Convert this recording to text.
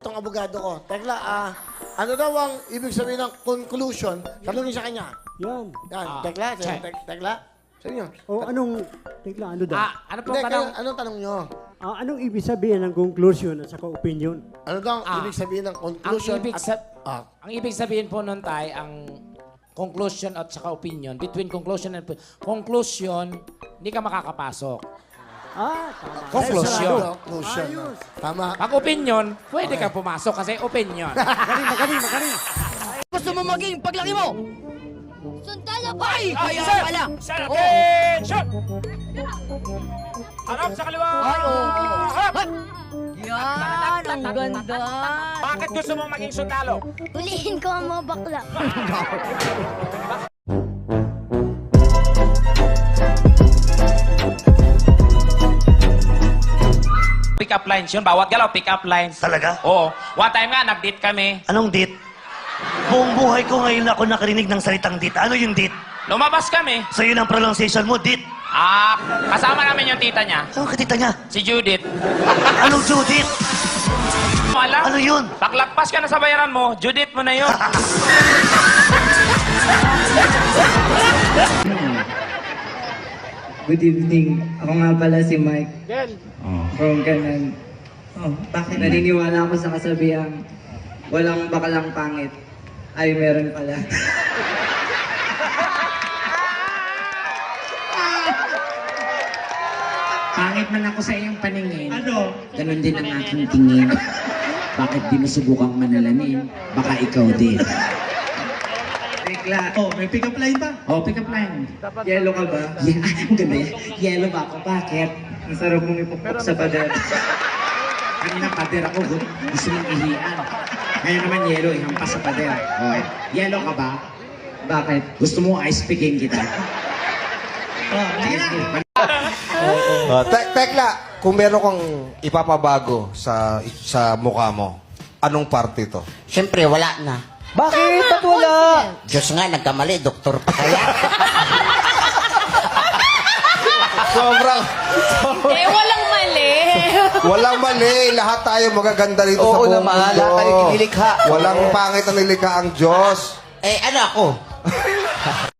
Itong abogado ko. Tekla, ano daw ang ibig sabihin ng conclusion? Tanungin sa kanya. Yan. Yan, Tekla, Tekla. Sa inyo. O anong, tingla, ano daw? Ano po Hindi, tanong? anong tanong nyo? Anong ibig sabihin ng conclusion at saka opinion? Ano daw ang ibig sabihin ng conclusion? Ang ibig sabihin po nun tayo, ang conclusion at saka opinion, between conclusion and conclusion, hindi ka makakapasok. Tama. Conclusion. Conclusion. Tama. Pag opinion, pwede ka pumasok kasi opinion. Magaling. Gusto mo maging paglaki mo? Sundalo po! Ay! Kaya pala! Sir, attention! Harap sa kaliwa! Ay, oo. Harap! Yan! Ang ganda! Bakit gusto mong maging sundalo? Hulihin ko ang mga bakla. Pick up lines yun. Bawat galaw, pick up lines. Talaga? Oo. One time nga, nag-date kami. Anong date? Buong buhay ko ngayon ako nakarinig ng salitang date. Ano yung date? Lumabas kami. So yun ang pronunciation mo, date. Kasama namin yung tita niya, Saan ka tita niya? si Judith. Anong Judith? Mo alam? Ano yun? Paglagpas ka na sa bayaran mo, Judith mo na yun. Good evening. Ako nga pala si Mike. From Ganan. Bakit naniniwala ako sa kasabihang walang bakalang pangit? Ay, meron pala. Pangit man ako sa iyong paningin. Ano? Ganon din ang aking tingin. Bakit di mo subukang manalamin? Baka ikaw din. Tekla, May pick-up line pa? Pick-up line. yellow ka ba? Yeah, ang ganda yan. Yellow ba ako? Bakit? Ang sarap mong ipukpok sa pader. Kanina pader ako. Gusto mong ihian. Ngayon naman yellow, ihampas sa pader. Yellow ka ba? Bakit? Gusto mo ice picking kita? Sige na. Tekla, kung meron kang ipapabago sa mukha mo, anong parte to? Siyempre, wala na. Bakit? Ba't wala? Diyos nga, nagkamali. Doktor pa kaya. Sobrang... Walang mali. Walang mali. Lahat tayo magaganda rito sa buong mundo. lahat tayo kinilikha. Walang pangit na nilikha ang Diyos. Ano ako?